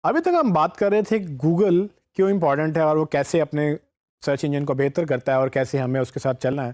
ابھی تک ہم بات کر رہے تھے گوگل کیوں امپورٹنٹ ہے اور وہ کیسے اپنے سرچ انجن کو بہتر کرتا ہے اور کیسے ہمیں اس کے ساتھ چلنا ہے.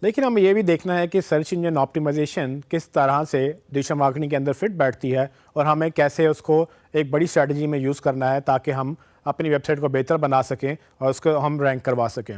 لیکن ہمیں یہ بھی دیکھنا ہے کہ سرچ انجن آپٹیمائزیشن کس طرح سے ڈیجیٹل مارکیٹنگ کے اندر فٹ بیٹھتی ہے اور ہمیں کیسے اس کو ایک بڑی اسٹریٹجی میں یوز کرنا ہے تاکہ ہم اپنی ویب سائٹ کو بہتر بنا سکیں اور اس کو ہم رینک کروا سکیں.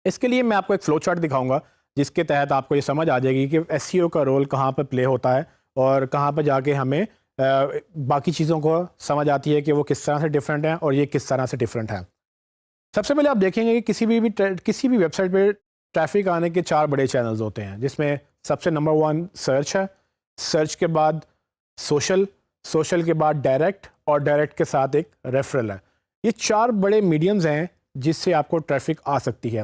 اس کے لیے میں آپ کو ایک فلو چارٹ دکھاؤں گا جس کے تحت آپ کو یہ سمجھ آ جائے گی کہ ایس سی او کا رول کہاں پہ پلے ہوتا ہے اور کہاں پہ جا کے ہمیں باقی چیزوں کو سمجھ آتی ہے کہ وہ کس طرح سے ڈفرینٹ ہیں اور یہ کس طرح سے ڈفرینٹ ہے. سب سے پہلے آپ دیکھیں گے کہ کسی بھی ویب سائٹ پہ ٹریفک آنے کے 4 بڑے چینلز ہوتے ہیں, جس میں سب سے نمبر 1 سرچ ہے, سرچ کے بعد سوشل, سوشل کے بعد ڈائریکٹ اور ڈائریکٹ کے ساتھ ایک ریفرل ہے. یہ 4 بڑے میڈیمز ہیں جس سے آپ کو ٹریفک آ سکتی ہے.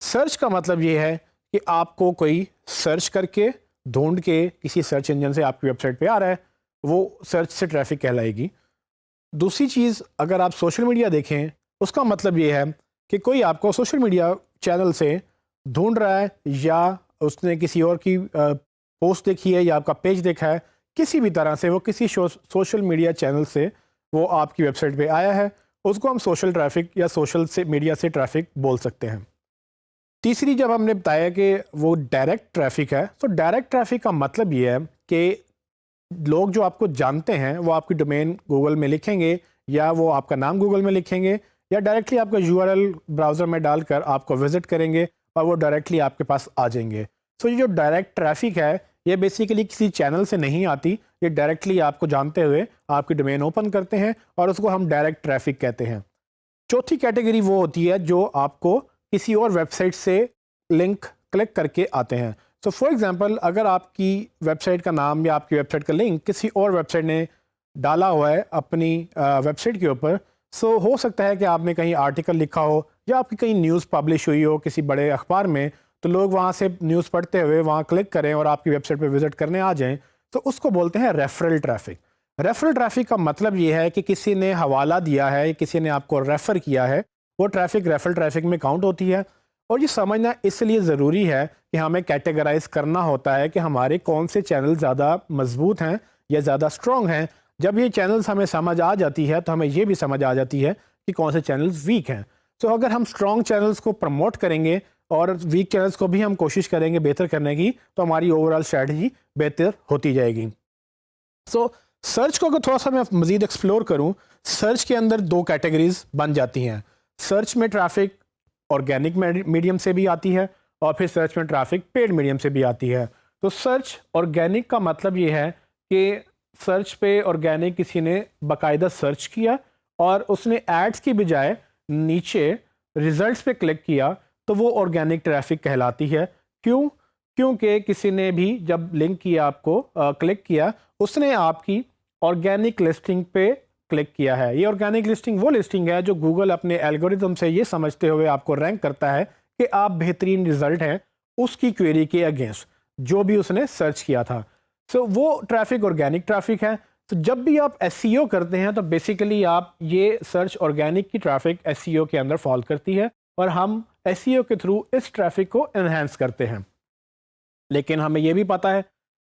سرچ کا مطلب یہ ہے کہ آپ کو کوئی سرچ کر کے ڈھونڈ کے کسی سرچ انجن سے آپ کی ویب سائٹ پہ آ رہا ہے, وہ سرچ سے ٹریفک کہلائے گی. دوسری چیز, اگر آپ سوشل میڈیا دیکھیں, اس کا مطلب یہ ہے کہ کوئی آپ کو سوشل میڈیا چینل سے ڈھونڈ رہا ہے یا اس نے کسی اور کی پوسٹ دیکھی ہے یا آپ کا پیج دیکھا ہے, کسی بھی طرح سے وہ کسی سوشل میڈیا چینل سے وہ آپ کی ویب سائٹ پہ آیا ہے, اس کو ہم سوشل ٹریفک یا سوشل سے میڈیا سے ٹریفک بول سکتے ہیں. تیسری, جب ہم نے بتایا کہ وہ ڈائریکٹ ٹریفک ہے, تو ڈائریکٹ ٹریفک کا مطلب یہ ہے کہ لوگ جو آپ کو جانتے ہیں وہ آپ کی ڈومین گوگل میں لکھیں گے یا وہ آپ کا نام گوگل میں لکھیں گے یا ڈائریکٹلی آپ کا یو آر ایل براؤزر میں ڈال کر آپ کو وزٹ کریں گے اور وہ ڈائریکٹلی آپ کے پاس آ جائیں گے. سو یہ جو ڈائریکٹ ٹریفک ہے یہ بیسیکلی کسی چینل سے نہیں آتی, یہ ڈائریکٹلی آپ کو جانتے ہوئے آپ کی ڈومین اوپن کرتے ہیں اور اس کو ہم ڈائریکٹ ٹریفک کہتے ہیں. چوتھی کیٹیگری وہ ہوتی ہے جو آپ کو کسی اور ویب سائٹ سے لنک کلک کر کے آتے ہیں. سو فار ایگزامپل, اگر آپ کی ویب سائٹ کا نام یا آپ کی ویب سائٹ کا لنک کسی اور ویب سائٹ نے ڈالا ہوا ہے اپنی ویب سائٹ کے اوپر, سو ہو سکتا ہے کہ آپ نے کہیں آرٹیکل لکھا ہو یا آپ کی کہیں نیوز پبلش ہوئی ہو کسی بڑے اخبار میں, تو لوگ وہاں سے نیوز پڑھتے ہوئے وہاں کلک کریں اور آپ کی ویب سائٹ پہ وزٹ کرنے آ جائیں, تو اس کو بولتے ہیں ریفرل ٹریفک. ریفرل ٹریفک کا مطلب یہ ہے کہ کسی نے حوالہ دیا ہے, کسی نے آپ کو ریفر کیا ہے, وہ ٹریفک ریفرل ٹریفک میں کاؤنٹ ہوتی ہے. اور یہ سمجھنا اس لیے ضروری ہے کہ ہمیں کیٹیگرائز کرنا ہوتا ہے کہ ہمارے کون سے چینل زیادہ مضبوط ہیں یا زیادہ اسٹرانگ ہیں. جب یہ چینلز ہمیں سمجھ آ جاتی ہے تو ہمیں یہ بھی سمجھ آ جاتی ہے کہ کون سے چینلز ویک ہیں. تو اگر ہم اسٹرانگ چینلز کو پروموٹ کریں گے اور ویک چینلز کو بھی ہم کوشش کریں گے بہتر کرنے کی, تو ہماری اوور آل اسٹریٹجی بہتر ہوتی جائے گی. سو سرچ کو اگر تھوڑا سا میں مزید ایکسپلور کروں, سرچ کے اندر 2 کیٹیگریز بن جاتی ہیں. سرچ میں ٹریفک آرگینک میڈیم سے بھی آتی ہے اور پھر سرچ میں ٹریفک پیڈ میڈیم سے بھی آتی ہے. تو سرچ آرگینک کا مطلب یہ ہے کہ سرچ پہ آرگینک کسی نے باقاعدہ سرچ کیا اور اس نے ایڈز کی بجائے نیچے ریزلٹس پہ کلک کیا, تو وہ آرگینک ٹریفک کہلاتی ہے. کیوں؟ کیونکہ کسی نے بھی جب لنک کیا آپ کو کلک کیا, اس نے آپ کی آرگینک لسٹنگ پہ کلک کیا ہے. یہ آرگینک لسٹنگ وہ لسٹنگ ہے جو گوگل اپنے الگوریتم سے یہ سمجھتے ہوئے آپ کو رینک کرتا ہے کہ آپ بہترین رزلٹ ہیں اس کی کوئری کے اگینسٹ جو بھی اس نے سرچ کیا تھا. سو وہ ٹریفک آرگینک ٹریفک ہے. تو جب بھی آپ ایس سی او کرتے ہیں تو بیسیکلی آپ یہ سرچ آرگینک کی ٹریفک ایس سی او کے اندر فال کرتی ہے اور ہم ایس سی او کے تھرو اس ٹریفک کو انہینس کرتے ہیں. لیکن ہمیں یہ بھی پتہ ہے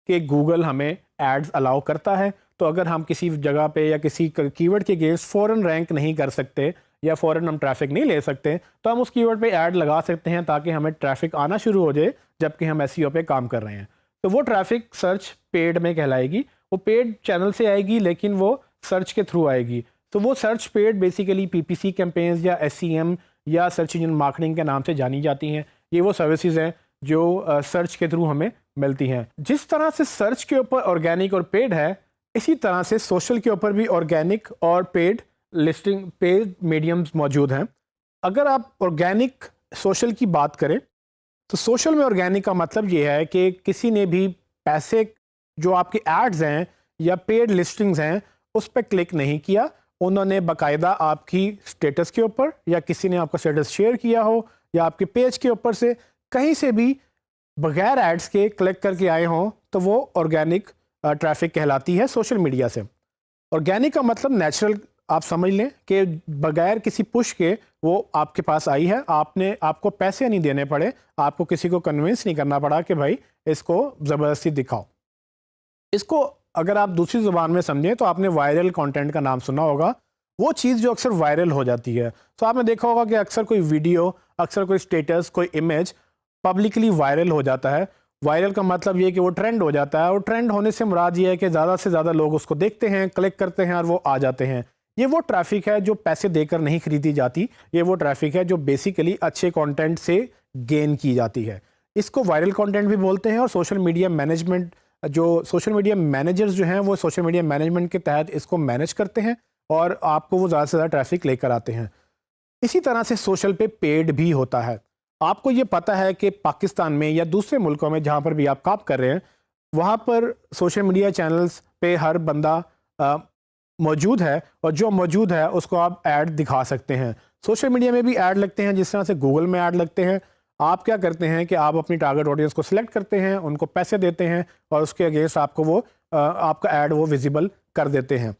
کہ گوگل ہمیں ایڈز الاؤ کرتا ہے, تو اگر ہم کسی جگہ پہ یا کسی کی ورڈ کے اگینسٹ فوراً رینک نہیں کر سکتے یا فوراً ہم ٹریفک نہیں لے سکتے, تو ہم اس کی ورڈ پہ ایڈ لگا سکتے ہیں تاکہ ہمیں ٹریفک آنا شروع ہو جائے جبکہ ہم ایس سی او پہ کام کر رہے ہیں. تو وہ ٹریفک سرچ پیڈ میں کہلائے گی, وہ پیڈ چینل سے آئے گی لیکن وہ سرچ کے تھرو آئے گی. تو وہ سرچ پیڈ بیسیکلی پی پی سی کیمپینز یا ایس سی ایم یا سرچ انجن مارکیٹنگ کے نام سے جانی جاتی ہیں. یہ وہ سروسز ہیں جو سرچ کے تھرو ہمیں ملتی ہیں. جس طرح سے سرچ کے اوپر آرگینک اور پیڈ ہے, اسی طرح سے سوشل کے اوپر بھی آرگینک اور پیڈ لسٹنگ پیڈ میڈیمز موجود ہیں. اگر آپ آرگینک سوشل کی بات کریں تو سوشل میں آرگینک کا مطلب یہ ہے کہ کسی نے بھی پیسے جو آپ کے ایڈز ہیں یا پیڈ لسٹنگز ہیں اس پہ کلک نہیں کیا, انہوں نے باقاعدہ آپ کی سٹیٹس کے اوپر یا کسی نے آپ کا سٹیٹس شیئر کیا ہو یا آپ کے پیج کے اوپر سے کہیں سے بھی بغیر ایڈز کے کلک کر کے آئے ہوں, تو وہ آرگینک ٹریفک کہلاتی ہے سوشل میڈیا سے. آرگینک کا مطلب نیچرل, آپ سمجھ لیں کہ بغیر کسی پش کے وہ آپ کے پاس آئی ہے, آپ کو پیسے نہیں دینے پڑے, آپ کو کسی کو کنونس نہیں کرنا پڑا کہ بھائی اس کو زبردستی دکھاؤ. اس کو اگر آپ دوسری زبان میں سمجھیں تو آپ نے وائرل کانٹینٹ کا نام سنا ہوگا, وہ چیز جو اکثر وائرل ہو جاتی ہے. تو آپ نے دیکھا ہوگا کہ اکثر کوئی ویڈیو, اکثر کوئی اسٹیٹس, کوئی امیج پبلکلی وائرل ہو جاتا ہے. وائرل کا مطلب یہ کہ وہ ٹرینڈ ہو جاتا ہے, اور ٹرینڈ ہونے سے مراد یہ ہے کہ زیادہ سے زیادہ لوگ اس کو دیکھتے ہیں, کلک کرتے ہیں اور وہ آ جاتے ہیں. یہ وہ ٹریفک ہے جو پیسے دے کر نہیں خریدی جاتی, یہ وہ ٹریفک ہے جو بیسیکلی اچھے کانٹینٹ سے گین کی جاتی ہے. اس کو وائرل کانٹینٹ بھی بولتے ہیں, اور سوشل میڈیا مینجمنٹ, جو سوشل میڈیا مینیجرز جو ہیں وہ سوشل میڈیا مینجمنٹ کے تحت اس کو مینیج کرتے ہیں اور آپ کو وہ زیادہ سے زیادہ ٹریفک لے کر آتے ہیں. اسی طرح سے سوشل پہ پیڈ بھی ہوتا ہے. آپ کو یہ پتہ ہے کہ پاکستان میں یا دوسرے ملکوں میں جہاں پر بھی آپ کام کر رہے ہیں, وہاں پر سوشل میڈیا چینلز پہ ہر بندہ موجود ہے, اور جو موجود ہے اس کو آپ ایڈ دکھا سکتے ہیں. سوشل میڈیا میں بھی ایڈ لگتے ہیں, جس طرح سے گوگل میں ایڈ لگتے ہیں. آپ کیا کرتے ہیں کہ آپ اپنی ٹارگٹ آڈینس کو سلیکٹ کرتے ہیں, ان کو پیسے دیتے ہیں, اور اس کے اگینسٹ آپ کو وہ آپ کا ایڈ وہ ویزیبل کر دیتے ہیں.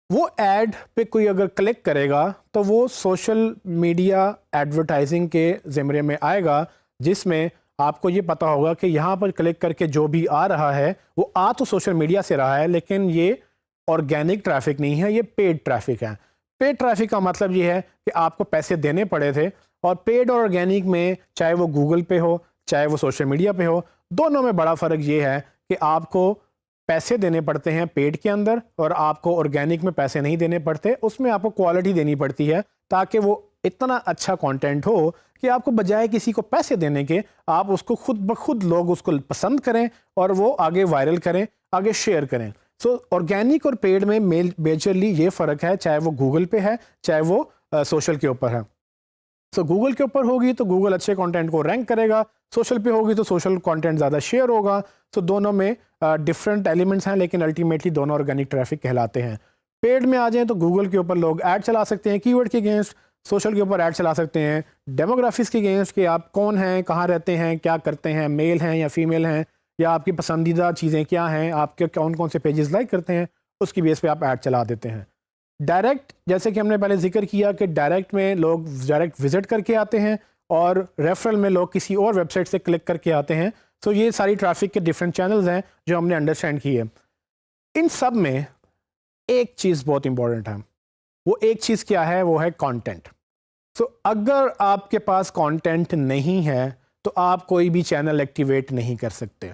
وہ ایڈ پہ کوئی اگر کلک کرے گا تو وہ سوشل میڈیا ایڈورٹائزنگ کے زمرے میں آئے گا, جس میں آپ کو یہ پتہ ہوگا کہ یہاں پر کلک کر کے جو بھی آ رہا ہے وہ آ تو سوشل میڈیا سے رہا ہے, لیکن یہ آرگینک ٹریفک نہیں ہے, یہ پیڈ ٹریفک ہے. پیڈ ٹریفک کا مطلب یہ ہے کہ آپ کو پیسے دینے پڑے تھے, اور پیڈ اور آرگینک میں چاہے وہ گوگل پہ ہو چاہے وہ سوشل میڈیا پہ ہو, دونوں میں بڑا فرق یہ ہے کہ آپ کو پیسے دینے پڑتے ہیں پیڈ کے اندر, اور آپ کو آرگینک میں پیسے نہیں دینے پڑتے. اس میں آپ کو کوالٹی دینی پڑتی ہے تاکہ وہ اتنا اچھا کانٹینٹ ہو کہ آپ کو بجائے کسی کو پیسے دینے کے آپ اس کو خود بخود لوگ اس کو پسند کریں اور وہ آگے وائرل کریں, آگے شیئر کریں. سو آرگینک اور پیڈ میں میجرلی یہ فرق ہے, چاہے وہ گوگل پہ ہے چاہے وہ سوشل کے اوپر ہے. سو گوگل کے اوپر ہوگی تو گوگل اچھے کانٹینٹ کو رینک کرے گا, سوشل پہ ہوگی تو سوشل کانٹینٹ زیادہ شیئر ہوگا. سو دونوں میں ڈفرینٹ ایلیمنٹس ہیں, لیکن الٹیمیٹلی دونوں آرگینک ٹریفک کہلاتے ہیں. پیڈ میں آ جائیں تو گوگل کے اوپر لوگ ایڈ چلا سکتے ہیں کی ورڈ کے اگینسٹ, سوشل کے اوپر ایڈ چلا سکتے ہیں ڈیموگرافکس کے اگینسٹ کہ آپ کون ہیں, کہاں رہتے ہیں, کیا کرتے ہیں, میل ہیں یا فیمیل ہیں, یا آپ کی پسندیدہ چیزیں کیا ہیں, آپ کے کون کون سے پیجز لائک کرتے ہیں, اس کی بیس پہ آپ ایڈ چلا دیتے ہیں. ڈائریکٹ, جیسے کہ ہم نے پہلے ذکر کیا کہ ڈائریکٹ میں لوگ ڈائریکٹ وزٹ کر کے آتے ہیں, اور ریفرل میں لوگ کسی اور ویب سائٹ سے کلک کر کے آتے ہیں. سو یہ ساری ٹریفک کے ڈفرینٹ چینلز ہیں جو ہم نے انڈرسٹینڈ کی ہے. ان سب میں ایک چیز بہت امپورٹنٹ ہے, وہ ایک چیز کیا ہے, وہ ہے کانٹینٹ. سو اگر آپ کے پاس کانٹینٹ نہیں ہے تو آپ کوئی بھی چینل ایکٹیویٹ نہیں کر سکتے.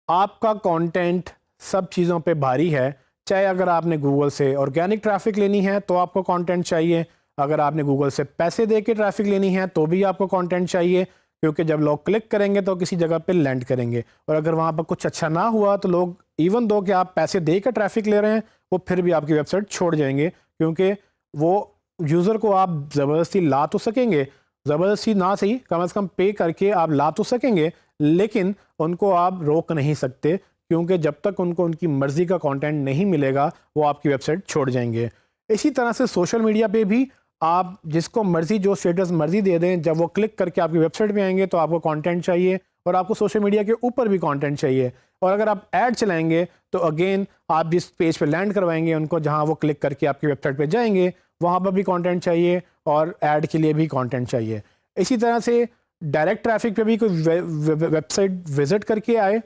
آپ کا کانٹینٹ سب چیزوں پہ بھاری ہے, چاہے اگر آپ نے گوگل سے آرگینک ٹریفک لینی ہے تو آپ کو کانٹینٹ چاہیے, اگر آپ نے گوگل سے پیسے دے کے ٹریفک لینی ہے تو بھی آپ کو کانٹینٹ چاہیے, کیونکہ جب لوگ کلک کریں گے تو کسی جگہ پہ لینڈ کریں گے, اور اگر وہاں پر کچھ اچھا نہ ہوا تو لوگ ایون دو کہ آپ پیسے دے کر ٹریفک لے رہے ہیں وہ پھر بھی آپ کی ویب سائٹ چھوڑ جائیں گے, کیونکہ وہ یوزر کو آپ زبردستی لا تو سکیں گے, زبردستی نہ صحیح کم از کم پے کر کے آپ لا تو سکیں گے, لیکن ان کو آپ روک نہیں سکتے, کیونکہ جب تک ان کو ان کی مرضی کا کانٹینٹ نہیں ملے گا وہ آپ کی ویب سائٹ چھوڑ جائیں گے. اسی طرح سے سوشل میڈیا پہ بھی آپ جس کو مرضی جو اسٹیٹس مرضی دے دیں, جب وہ کلک کر کے آپ کی ویب سائٹ پہ آئیں گے تو آپ کو کانٹینٹ چاہیے, اور آپ کو سوشل میڈیا کے اوپر بھی کانٹینٹ چاہیے. اور اگر آپ ایڈ چلائیں گے تو اگین آپ جس پیج پہ لینڈ کروائیں گے ان کو, جہاں وہ کلک کر کے آپ کی ویب سائٹ پہ جائیں گے, وہاں پر بھی کانٹینٹ چاہیے, اور ایڈ کے لیے بھی کانٹینٹ چاہیے. اسی طرح سے ڈائریکٹ ٹریفک پہ بھی کوئی ویب سائٹ وزٹ کر کے آئے,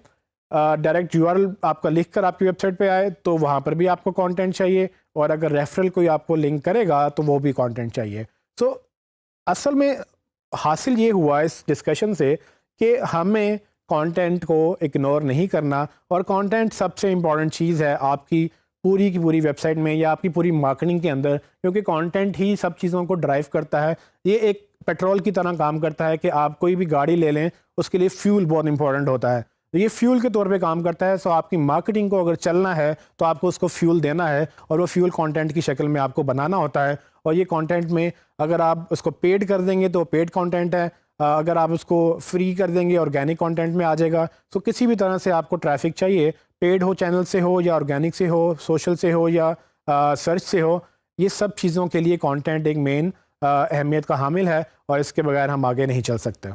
ڈائریکٹ یو آر ایل آپ کا لکھ کر آپ کی ویب سائٹ پہ آئے تو وہاں پر بھی آپ کو کانٹینٹ چاہیے, اور اگر ریفرل کوئی آپ کو لنک کرے گا تو وہ بھی کانٹینٹ چاہیے. سو اصل میں حاصل یہ ہوا اس ڈسکشن سے کہ ہمیں کانٹینٹ کو اگنور نہیں کرنا, اور کانٹینٹ سب سے امپورٹنٹ چیز ہے آپ کی پوری ویب سائٹ میں یا آپ کی پوری مارکیٹنگ کے اندر, کیونکہ کانٹینٹ ہی سب چیزوں کو ڈرائیو کرتا ہے. یہ ایک پیٹرول کی طرح کام کرتا ہے کہ آپ کوئی بھی گاڑی لے لیں اس کے لیے فیول بہت امپورٹنٹ ہوتا ہے, یہ فیول کے طور پہ کام کرتا ہے. سو آپ کی مارکیٹنگ کو اگر چلنا ہے تو آپ کو اس کو فیول دینا ہے, اور وہ فیول کانٹینٹ کی شکل میں آپ کو بنانا ہوتا ہے. اور یہ کانٹینٹ میں اگر آپ اس کو پیڈ کر دیں گے تو پیڈ کانٹینٹ ہے, اگر آپ اس کو فری کر دیں گے آرگینک کانٹینٹ میں آ جائے گا. سو کسی بھی طرح سے آپ کو ٹریفک چاہیے, پیڈ ہو چینل سے ہو یا آرگینک سے ہو, سوشل سے ہو یا سرچ سے ہو, یہ سب چیزوں کے لیے کانٹینٹ ایک مین اہمیت کا حامل ہے, اور اس کے بغیر ہم آگے نہیں چل سکتے.